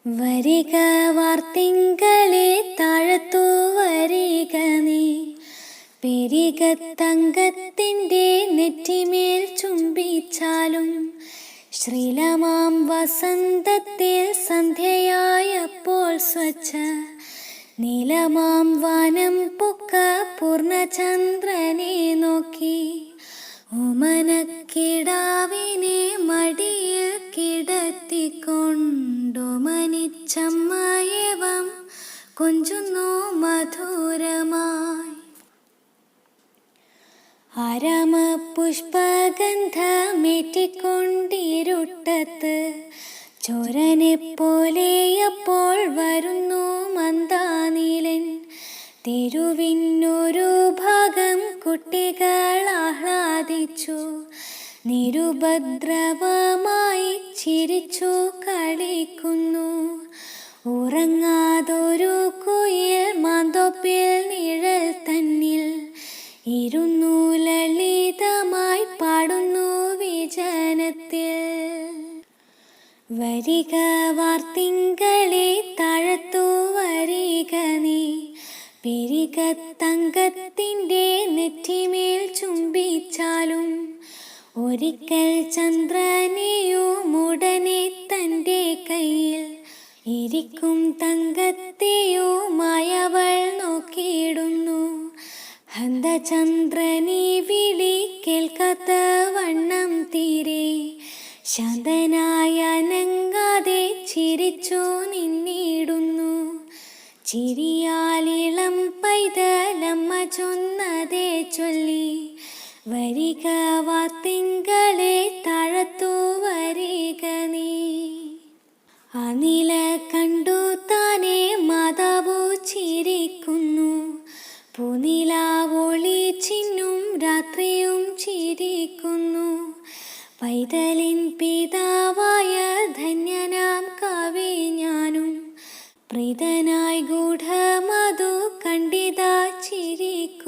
വരിക വാർത്തിങ്കളെ താഴത്തു വരിക നീ, പെരിക തങ്കത്തിൻ്റെ നെറ്റിമേൽ ചുംബിച്ചാലും. ശ്രീലമാം വസന്തത്തിൽ സന്ധ്യയായപ്പോൾ സ്വച്ഛ നീലമാം വാനം പൊക്ക പൂർണ്ണചന്ദ്രനെ നോക്കി, ഓമനക്കിടാവിനെ മടിയിൽ കിടത്തിക്കൊണ്ടോമനിച്ചമ്മയേവം കൊഞ്ചുന്നു മധുരമായി. ആരാമ പുഷ്പഗന്ധമേറ്റിക്കൊണ്ടിരുട്ടത്ത് ചോരനെപ്പോലെയപ്പോൾ വരുന്നു മന്ദാനീലൻ. തെരുവിനൊരു ഭാഗം കുട്ടികൾ ആഹ്ലാദിച്ചു, നിരുപദ്രവമായി ചിരിച്ചു കളിക്കുന്നു. ഉറങ്ങാതൊരു കുയിൽ മാന്തോപ്പിൽ നിഴൽ തന്നിൽ ഇരുന്നു ലളിതമായി പാടുന്നു വിജനത്തിൽ. വരിക വാർത്തിങ്കളെ താഴത്തു വരിക നീ, പെരിക തങ്കത്തിൻ്റെ നെറ്റിമേൽ ചുംബിച്ചാലും. ഒരിക്കൽ ചന്ദ്രനെയും ഉടനെ തൻ്റെ കയ്യിൽ ഇരിക്കും തങ്കത്തെയുമായവൾ നോക്കിയിടുന്നു. ഹന്തചന്ദ്രനീ വിളി കേൾക്കാത്ത വണ്ണം തീരെ ശാന്തനായ അനങ്ങാതെ ചിരിച്ചു നിന്നിടുന്നു. ചിരിയാലിളം പൈതലമ്മ ചൊന്നതേ ചൊല്ലി, വരിക വാർത്തിങ്കളെ താഴത്തു വരിക നീ. ആ നില കണ്ടു താനെ മാതാവു ചിരിക്കുന്നു, പൂനിലാവൊളി ചിന്നും രാത്രിയും ചിരിക്കുന്നു. പൈതലിൻ പിതാവായ ധന്യനാം കവി ഞാനും പ്രീതനായി ഗൂഢമതു കണ്ടിതാ ചിരിക്കുന്നു.